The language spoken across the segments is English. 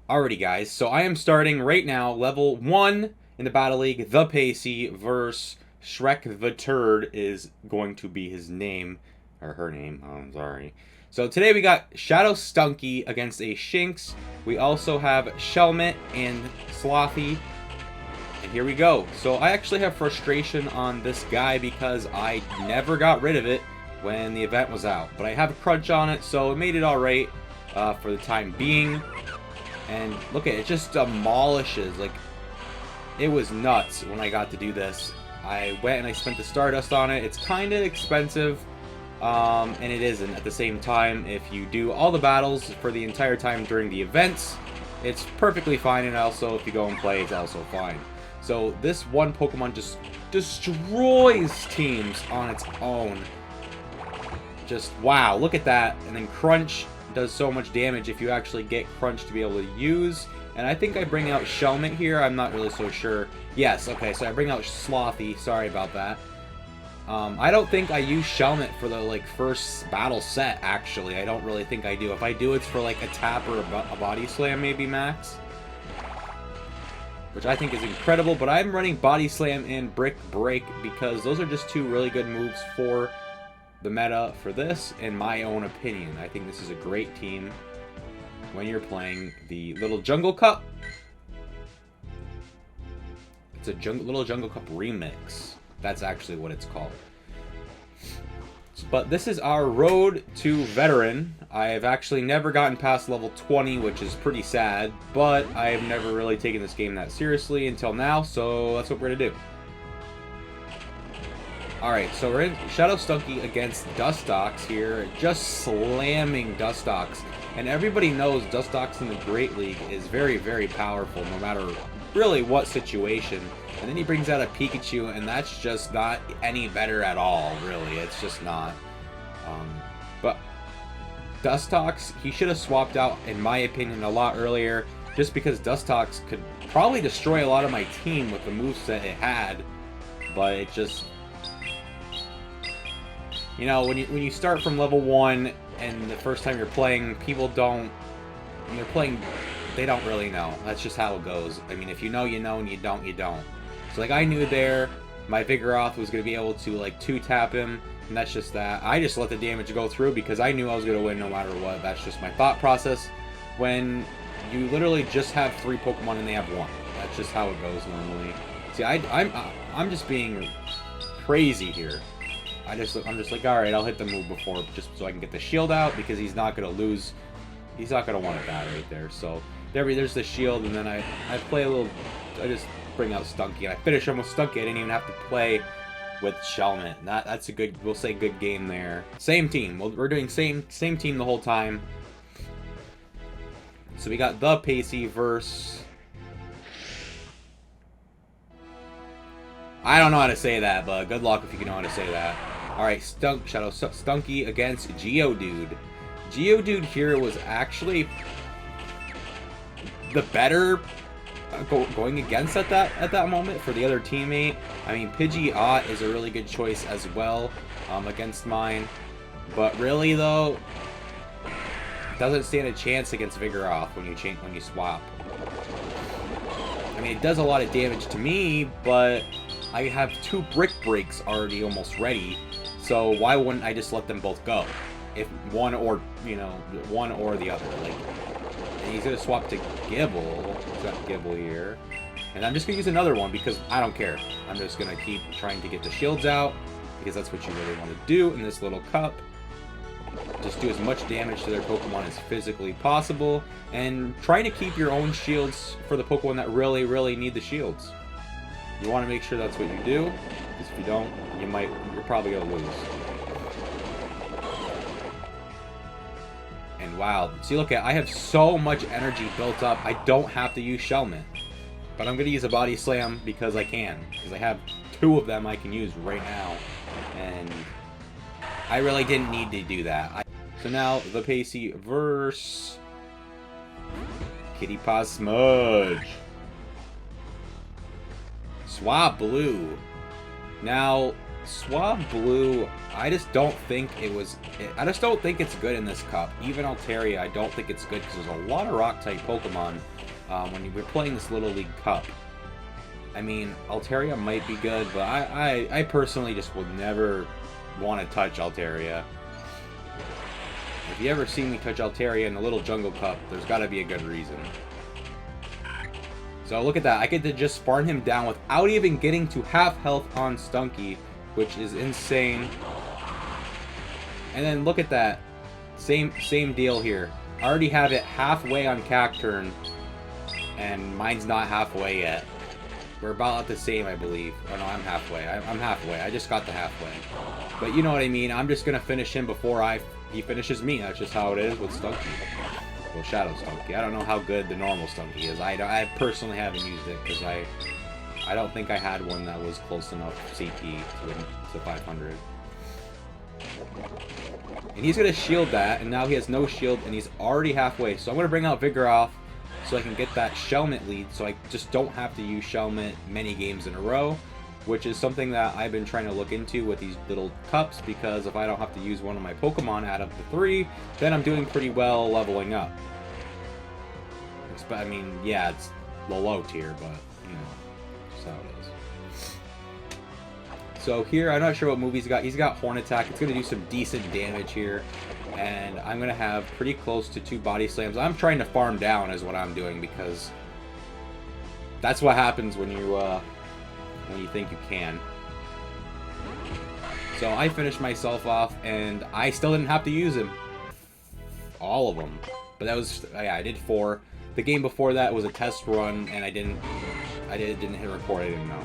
Alrighty, guys, so I am starting right now, level 1 in the Battle League, the Pacey versus Shrek the Turd is going to be his name, or her name, I'm sorry. So today we got Shadow Stunky against a Shinx. We also have Shelmet and Slothy. And here we go. So I actually have frustration on this guy because I never got rid of it when the event was out. But I have a crunch on it, so it made it alright for the time being. And look at it, it just demolishes. Like, it was nuts when I got to do this. I went and I spent the Stardust on it. It's kind of expensive, and it isn't at the same time. If you do all the battles for the entire time during the events, it's perfectly fine, and also if you go and play, it's also fine. So this one Pokemon just destroys teams on its own. Just, wow, look at that. And then Crunch does so much damage if you actually get Crunch to be able to use. And I think I bring out Shelmet here. I'm not really so sure. Yes, okay, so I bring out Slothy. Sorry about that. I don't think I use Shelmet for the first battle set, actually. I don't really think I do. If I do, it's for like a tap or a body slam, maybe max. Which I think is incredible, but I'm running Body Slam and Brick Break because those are just two really good moves for the meta for this, in my own opinion. I think this is a great team when you're playing the Little Jungle Cup. It's a Little Jungle Cup remix. That's actually what it's called. But this is our road to veteran. I've actually never gotten past level 20, which is pretty sad, but I've never really taken this game that seriously until now, so that's what we're gonna do. Alright, so we're in Shadow Stunky against Dustox here, just slamming Dustox. And everybody knows Dustox in the Great League is very, very powerful, no matter really what situation. And then he brings out a Pikachu, and that's just not any better at all, really. It's just not. But Dustox, he should have swapped out, in my opinion, a lot earlier, just because Dustox could probably destroy a lot of my team with the moveset it had, but it just... You know, when you start from level 1 and the first time you're playing, people don't... When they're playing, they don't really know. That's just how it goes. I mean, if you know, you know, and you don't, you don't. So, like, I knew there my Vigoroth was going to be able to, like, 2-tap him, and that's just that. I just let the damage go through because I knew I was going to win no matter what. That's just my thought process. When you literally just have 3 Pokemon and they have 1. That's just how it goes normally. See, I'm just being crazy here. I'm just like, alright, I'll hit the move before, just so I can get the shield out, because he's not going to lose. He's not going to want to die right there. So, there's the shield, and then I play a little, I just bring out Stunky, and I finish him with Stunky. I didn't even have to play with Shelmet. That's a good, we'll say good game there. Same team. We're doing same team the whole time. So we got the Pacey versus... I don't know how to say that, but good luck if you know how to say that. Alright, Shadow Stunky against Geodude. Geodude here was actually the better going against at that moment for the other teammate. I mean, Pidgeot is a really good choice as well against mine. But really, though, doesn't stand a chance against Vigoroth when you swap. I mean, it does a lot of damage to me, but I have 2 Brick Breaks already almost ready. So why wouldn't I just let them both go? If one or the other. Like, and he's gonna swap to Gibble. He's got Gibble here. And I'm just gonna use another one because I don't care. I'm just gonna keep trying to get the shields out, because that's what you really want to do in this little cup. Just do as much damage to their Pokemon as physically possible, and try to keep your own shields for the Pokemon that really, really need the shields. You want to make sure that's what you do, because if you don't, you're probably going to lose. And wow, see, look at, I have so much energy built up, I don't have to use Shelmet. But I'm going to use a Body Slam because I can, because I have 2 of them I can use right now. And I really didn't need to do that. So now, the Pacey versus Kitty Paw Smudge. Swab Blue. Now, Swab Blue, I just don't think it's good in this cup. Even Altaria, I don't think it's good because there's a lot of Rock-type Pokemon when we're playing this Little League Cup. I mean, Altaria might be good, but I personally just would never want to touch Altaria. If you ever see me touch Altaria in the Little Jungle Cup, there's got to be a good reason. So look at that. I get to just farm him down without even getting to half health on Stunky, which is insane. And then look at that. Same deal here. I already have it halfway on Cacturn, and mine's not halfway yet. We're about at the same, I believe. Oh no, I'm halfway. I'm halfway. I just got the halfway. But you know what I mean. I'm just gonna finish him before he finishes me. That's just how it is with Stunky. Well, Shadow Stunky. I don't know how good the normal Stunky is. I personally haven't used it because I don't think I had one that was close enough CT to 500. And he's gonna shield that, and now he has no shield, and he's already halfway. So I'm gonna bring out Vigoroth so I can get that Shelmet lead, so I just don't have to use Shelmet many games in a row, which is something that I've been trying to look into with these little cups, because if I don't have to use one of my Pokemon out of the 3, then I'm doing pretty well leveling up. I mean, yeah, it's the low tier, but, you know, that's how it is. So here, I'm not sure what move he's got. He's got Horn Attack. It's going to do some decent damage here. And I'm going to have pretty close to 2 Body Slams. I'm trying to farm down is what I'm doing, because that's what happens when you think you can. So I finished myself off, and I still didn't have to use him. All of them. But that was, yeah, I did 4. The game before that was a test run, and I didn't hit record. I didn't know.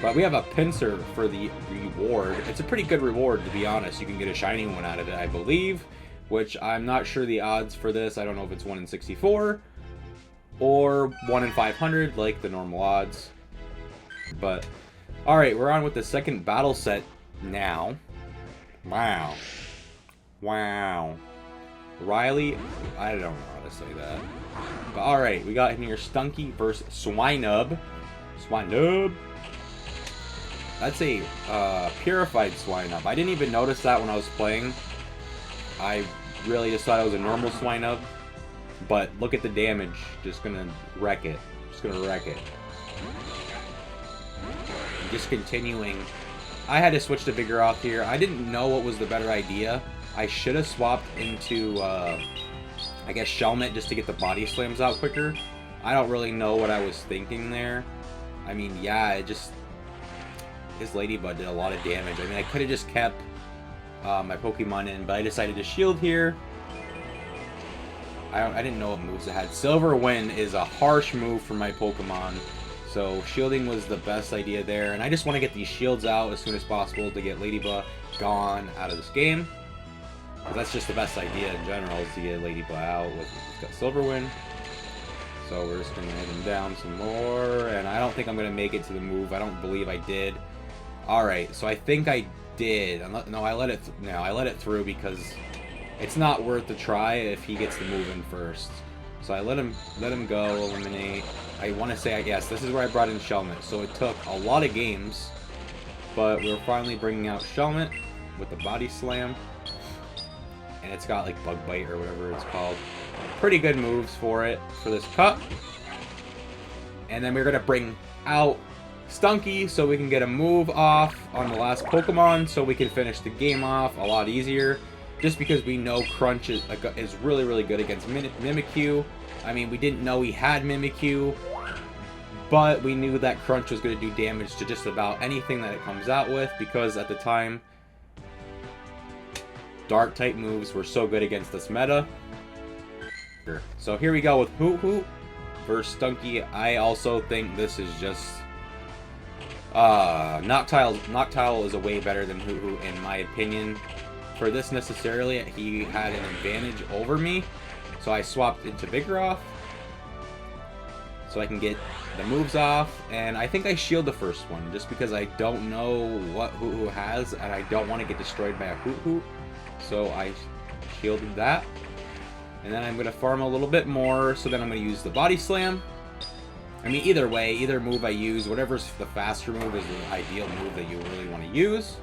But we have a Pinsir for the reward. It's a pretty good reward, to be honest. You can get a shiny one out of it, I believe, which I'm not sure the odds for this. I don't know if it's 1 in 64 or 1 in 500, like the normal odds. But, alright, we're on with the second battle set now. Wow. Wow. Riley, I don't know how to say that. But alright, we got in here Stunky versus Swinub. Swinub. That's a purified Swinub. I didn't even notice that when I was playing. I really just thought it was a normal Swinub. But look at the damage. Just gonna wreck it. Just gonna wreck it. Just continuing. I had to switch to Vigoroth here. I didn't know what was the better idea. I should have swapped into, I guess, Shelmet just to get the Body Slams out quicker. I don't really know what I was thinking there. I mean, yeah, it just... His Ladybug did a lot of damage. I mean, I could have just kept my Pokemon in, but I decided to shield here. I didn't know what moves it had. Silver Wind is a harsh move for my Pokemon, so shielding was the best idea there. And I just want to get these shields out as soon as possible to get Ladybug gone out of this game. Because that's just the best idea in general, is to get Ladybug out with got Silver Wind. So we're just going to hit him down some more, and I don't think I'm going to make it to the move. I don't believe I did. Alright, so I think I did. No, I let it through because it's not worth the try if he gets the move in first. So I let him go, eliminate. I want to say, I guess, this is where I brought in Shelmet. So it took a lot of games, but we're finally bringing out Shelmet with the Body Slam. And it's got like Bug Bite or whatever it's called. Pretty good moves for it, for this cup. And then we're going to bring out Stunky so we can get a move off on the last Pokemon so we can finish the game off a lot easier. Just because we know Crunch is really, really good against Mimikyu. I mean, we didn't know he had Mimikyu, but we knew that Crunch was going to do damage to just about anything that it comes out with, because at the time, Dark type moves were so good against this meta. So here we go with Hoot Hoot versus Stunky. I also think this is just... Noctile is a way better than Hoot Hoot in my opinion. For this necessarily, he had an advantage over me. So I swapped into Vigoroth so I can get the moves off. And I think I shield the first one just because I don't know what Hoot Hoot has, and I don't want to get destroyed by a Hoot Hoot. So I shielded that. And then I'm going to farm a little bit more, so then I'm going to use the Body Slam. I mean, either way, either move I use, whatever's the faster move is the ideal move that you really want to use.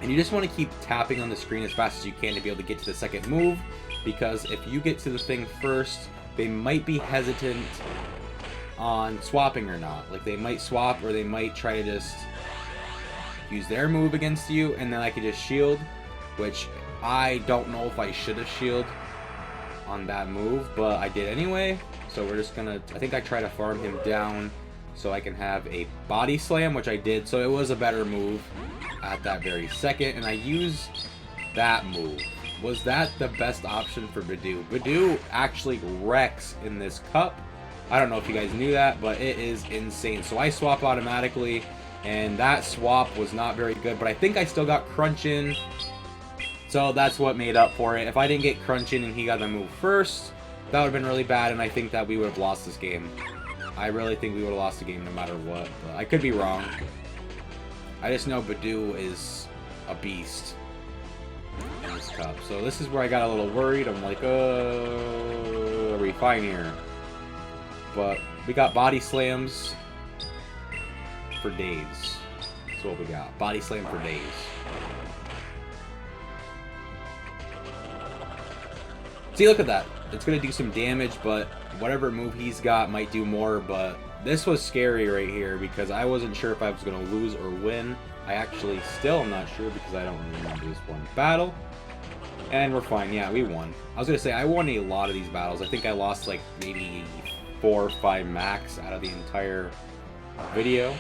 And you just want to keep tapping on the screen as fast as you can to be able to get to the second move. because if you get to the thing first, they might be hesitant on swapping or not. Like, they might swap, or they might try to just use their move against you, and then I could just shield, which I don't know if I should have shielded on that move, but I did anyway. So we're just gonna, I think I try to farm him down so I can have a body slam, which I did. So it was a better move at that very second, and I used that move. Was that the best option for Badoo? Badoo actually wrecks in this cup. I don't know if you guys knew that, but it is insane. So I swap automatically, and that swap was not very good, but I think I still got crunch in. So that's what made up for it. If I didn't get crunch in and he got the move first, that would have been really bad, and I think that we would have lost this game. I really think we would have lost the game no matter what, but I could be wrong. I just know Badoo is a beast in this cup. So this is where I got a little worried. I'm like, are we fine here? But we got body slams for days. That's what we got. Body slam for days. See, look at that. It's going to do some damage, but whatever move he's got might do more. But this was scary right here because I wasn't sure if I was going to lose or win. I actually still am not sure because I don't remember this one battle. And we're fine. Yeah, we won. I was going to say, I won a lot of these battles. I think I lost like maybe 4 or 5 max out of the entire video.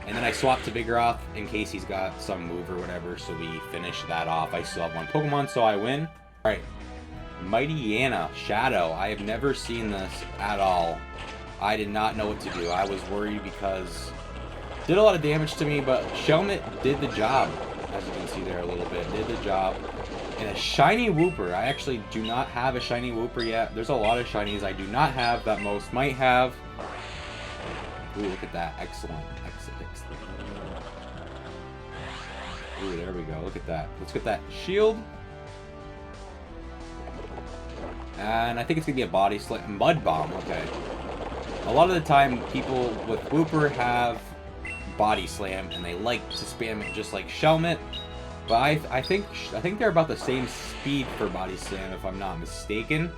And then I swapped to Vigoroth in case he's got some move or whatever, so we finish that off. I still have one Pokemon, so I win. Alright, Mighty Anna, Shadow. I have never seen this at all. I did not know what to do. I was worried because it did a lot of damage to me, but Shelmet did the job. As you can see there a little bit, did the job. And a shiny Wooper. I actually do not have a shiny Wooper yet. There's a lot of shinies I do not have that most might have. Ooh, look at that. Excellent. Excellent. Ooh, there we go. Look at that. Let's get that shield. And I think it's going to be a body slam. Mud Bomb. Okay. A lot of the time, people with Wooper have body slam, and they like to spam it just like Shelmet. But I think they're about the same speed for body slam, if I'm not mistaken.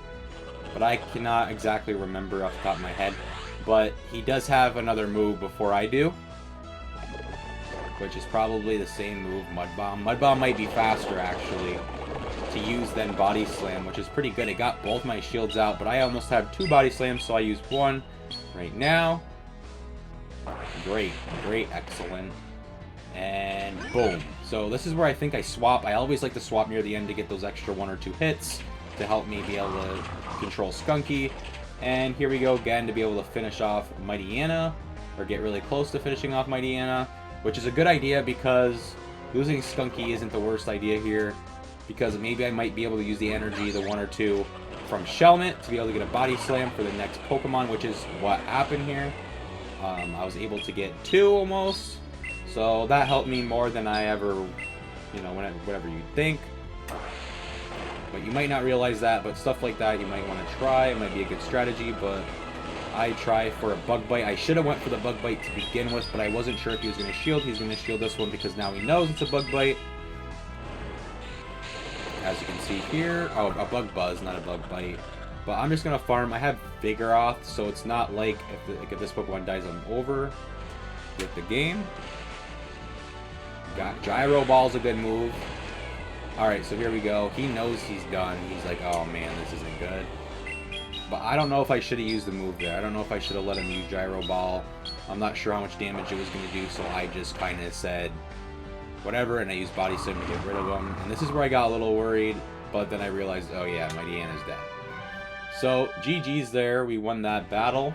But I cannot exactly remember off the top of my head. But he does have another move before I do, which is probably the same move, Mud Bomb. Mud Bomb might be faster, actually, to use than Body Slam, which is pretty good. It got both my shields out, but I almost have 2 Body Slams, so I use 1 right now. Great, excellent. And boom. So this is where I think I swap. I always like to swap near the end to get those extra 1 or 2 hits to help me be able to control Skunky. And here we go again to be able to finish off Mighty Anna, or get really close to finishing off Mighty Anna, which is a good idea because losing Skunky isn't the worst idea here, because maybe I might be able to use the energy, the 1 or 2 from Shelmet to be able to get a Body Slam for the next Pokemon, which is what happened here. I was able to get 2 almost, so that helped me more than I ever, you know, whatever you think. But you might not realize that, but stuff like that you might want to try. It might be a good strategy, but I try for a Bug Bite. I should have went for the Bug Bite to begin with, but I wasn't sure if he was going to shield. He's going to shield this one because now he knows it's a Bug Bite. As you can see here, oh, a Bug Buzz, not a Bug Bite. But I'm just going to farm. I have Vigoroth, so it's not like if this Pokemon dies, I'm over with the game. Got Gyro Ball's a good move. Alright, so here we go. He knows he's done. He's like, oh man, this isn't good. But I don't know if I should have used the move there. I don't know if I should have let him use Gyro Ball. I'm not sure how much damage it was going to do, so I just kind of said whatever, and I used Body Slam to get rid of him. And this is where I got a little worried, but then I realized, oh yeah, Mighty Anna's dead. So, GG's there. We won that battle.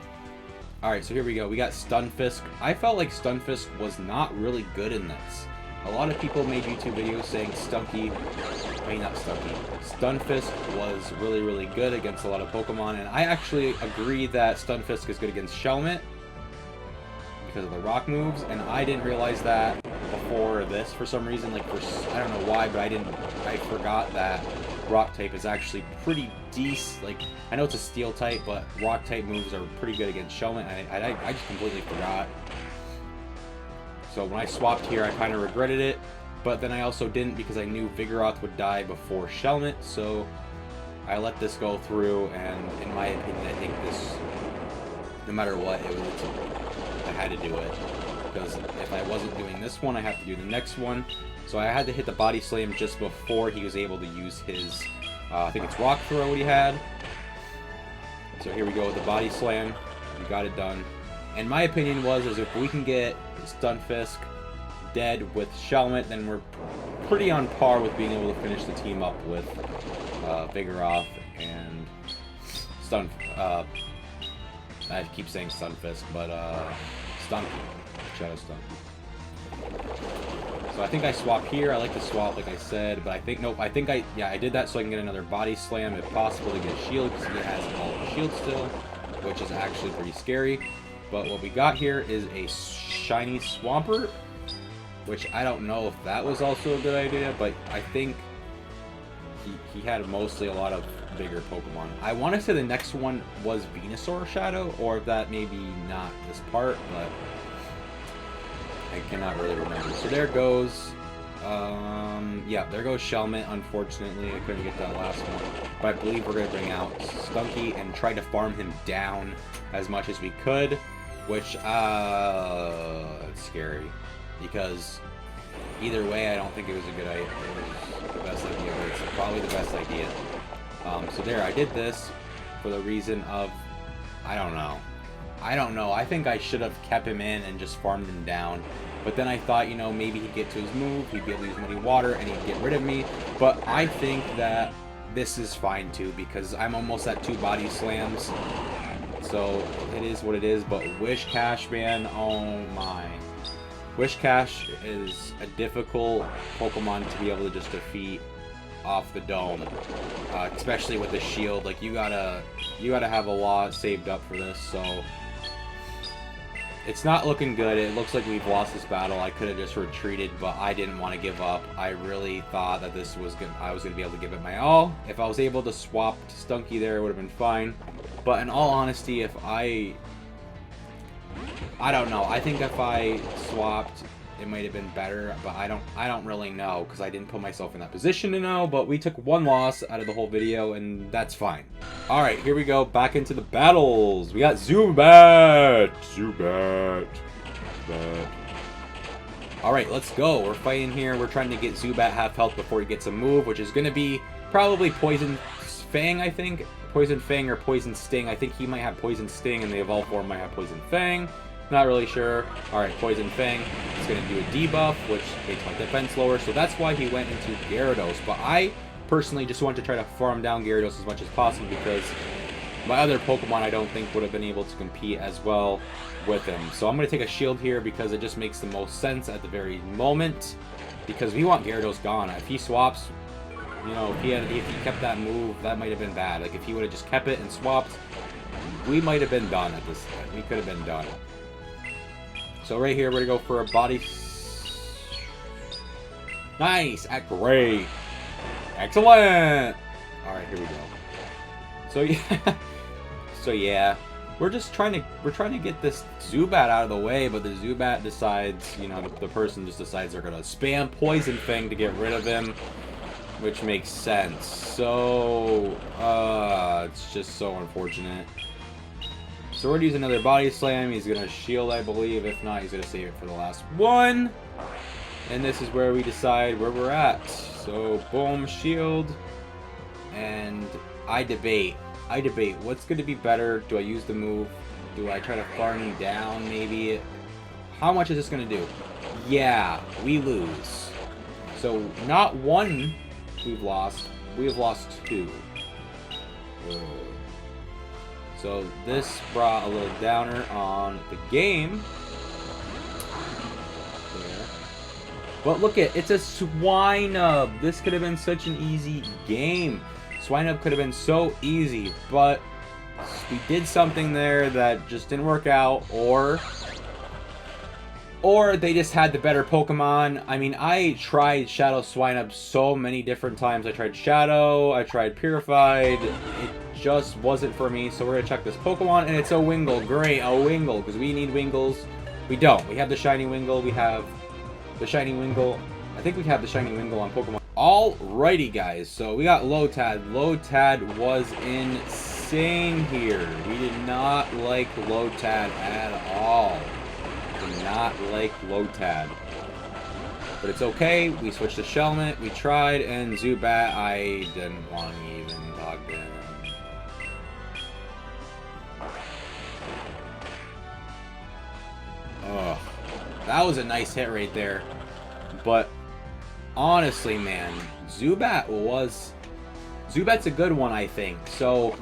Alright, so here we go. We got Stunfisk. I felt like Stunfisk was not really good in this. A lot of people made YouTube videos saying Stunfisk was really, really good against a lot of Pokemon, and I actually agree that Stunfisk is good against Shelmet because of the rock moves, and I didn't realize that before this for some reason. Like, I don't know why, but I forgot that rock type is actually pretty decent. Like, I know it's a steel type, but rock type moves are pretty good against Shelmet. I just completely forgot. So when I swapped here, I kind of regretted it. but then I also didn't because I knew Vigoroth would die before Shelmet, so I let this go through, and in my opinion, I think this, no matter what, I had to do it. Because if I wasn't doing this one, I have to do the next one. So I had to hit the body slam just before he was able to use his, I think it's rock throw what he had. So here we go with the body slam. We got it done. And my opinion was, is if we can get Stunfisk dead with Shelmet, then we're pretty on par with being able to finish the team up with Vigoroth and I keep saying Stunfisk, but Stunky. Shadow Stunky. So I think I swap here. I like to swap, like I said, but I think, nope, I did that so I can get another body slam if possible to get a shield, because he has all the shield still, which is actually pretty scary. But what we got here is a shiny Swampert, which I don't know if that was also a good idea, but I think he had mostly a lot of bigger Pokemon. I want to say the next one was Venusaur Shadow, or if that maybe not this part, but I cannot really remember. So there goes, yeah, there goes Shelmet. Unfortunately, I couldn't get that last one, but I believe we're going to bring out Stunky and try to farm him down as much as we could, which, it's scary, because either way, I don't think it was a good idea. It was the best idea, but it's probably the best idea. So there, I did this for the reason of, I don't know. I think I should have kept him in and just farmed him down. But then I thought, you know, maybe he'd get to his move, he'd be able to use Muddy Water, and he'd get rid of me. But I think that this is fine too, because I'm almost at 2 body slams. So it is what it is. But Whiscash, man, oh my. Whiscash is a difficult Pokemon to be able to just defeat off the dome, especially with the shield. Like, you gotta have a lot saved up for this. So it's not looking good. It looks like we've lost this battle. I could have just retreated, but I didn't want to give up. I really thought that this was I was gonna be able to give it my all. If I was able to swap to Stunky there, it would have been fine. But in all honesty, if I don't know. I think if I swapped, it might have been better, but I don't really know, because I didn't put myself in that position to know. But we took 1 loss out of the whole video, and that's fine. All right, here we go. Back into the battles. We got Zubat. All right, let's go. We're fighting here. We're trying to get Zubat half health before he gets a move, which is going to be probably Poison Fang, I think. Poison Fang or Poison Sting. I think he might have Poison Sting, and the evolved form might have Poison Fang. Not really sure. Alright, Poison Fang is going to do a debuff, which makes my defense lower, so that's why he went into Gyarados. But I personally just want to try to farm down Gyarados as much as possible, because my other Pokemon I don't think would have been able to compete as well with him. So I'm going to take a shield here, because it just makes the most sense at the very moment, because we want Gyarados gone. If he swaps, you know, if he kept that move, that might have been bad. Like, if he would have just kept it and swapped, we might have been done at this point. We could have been done. So right here, we're going to go for a body... Nice! At great! Excellent! Alright, here we go. So yeah. We're trying to get this Zubat out of the way, but the Zubat decides, you know, the person just decides they're going to spam Poison Fang to get rid of him, which makes sense. So, it's just so unfortunate. So we're going to use another body slam. He's going to shield, I believe. If not, he's going to save it for the last one. And this is where we decide where we're at. So, boom, shield. And I debate. What's going to be better? Do I use the move? Do I try to farm him down, maybe? How much is this going to do? Yeah, we lose. So, not 1 we've lost. We've lost 2. So this brought a little downer on the game. There. But look it's a Swinub. This could have been such an easy game. Swinub could have been so easy, but we did something there that just didn't work out, or they just had the better Pokemon. I mean, I tried Shadow Swinub so many different times. I tried Shadow, I tried Purified. It just wasn't for me, so we're going to check this Pokemon, and it's a Wingull. Great, a Wingull, because we need Wingulls. We don't. We have the Shiny Wingull. We have the Shiny Wingull I think we have the shiny Wingull on Pokemon. Alrighty, guys. So we got Lotad. Lotad was insane here. We did not like Lotad at all. Did not like Lotad. But it's okay. We switched to Shelmet. We tried, and Zubat, I didn't want to even talk to him. Ugh. That was a nice hit right there. But honestly, man, Zubat's a good one, I think. So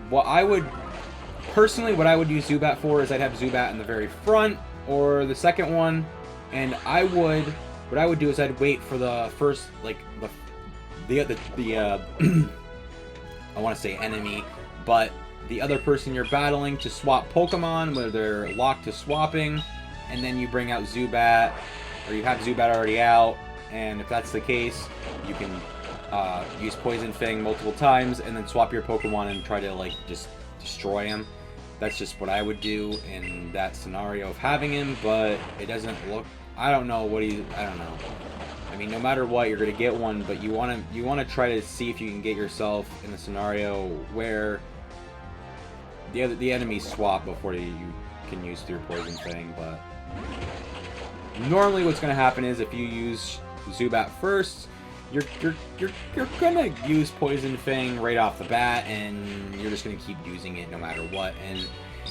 what I would use Zubat for is I'd have Zubat in the very front or the second one, and what I would do is I'd wait for the first, like, the I want to say enemy, but the other person you're battling to swap Pokemon, where they're locked to swapping, and then you bring out Zubat, or you have Zubat already out, and if that's the case, you can use Poison Fang multiple times, and then swap your Pokemon and try to, like, just destroy him. That's just what I would do in that scenario of having him, but it doesn't look... I don't know. I mean, no matter what, you're gonna get one, but you wanna try to see if you can get yourself in a scenario where the enemies swap before you can use your Poison Fang. But normally, what's gonna happen is if you use Zubat first, you're gonna use Poison Fang right off the bat, and you're just gonna keep using it no matter what. And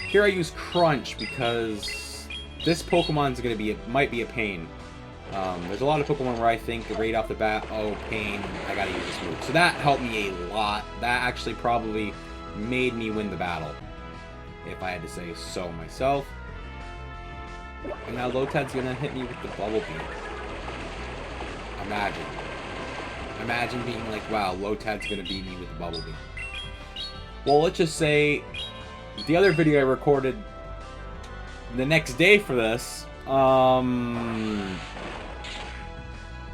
here I use Crunch because this Pokemon's might be a pain. There's a lot of Pokemon where I think right off the bat, oh, pain, I gotta use this move. So that helped me a lot. That actually probably made me win the battle, if I had to say so myself. And now Lotad's gonna hit me with the Bubble Beam. Imagine being like, wow, Lotad's gonna beat me with the Bubble Beam. Well, let's just say the other video I recorded the next day for this,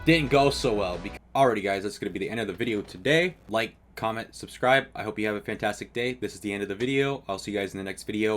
didn't go so well. Alrighty, guys, that's going to be the end of the video today. Like, comment, subscribe. I hope you have a fantastic day. This is the end of the video. I'll see you guys in the next video.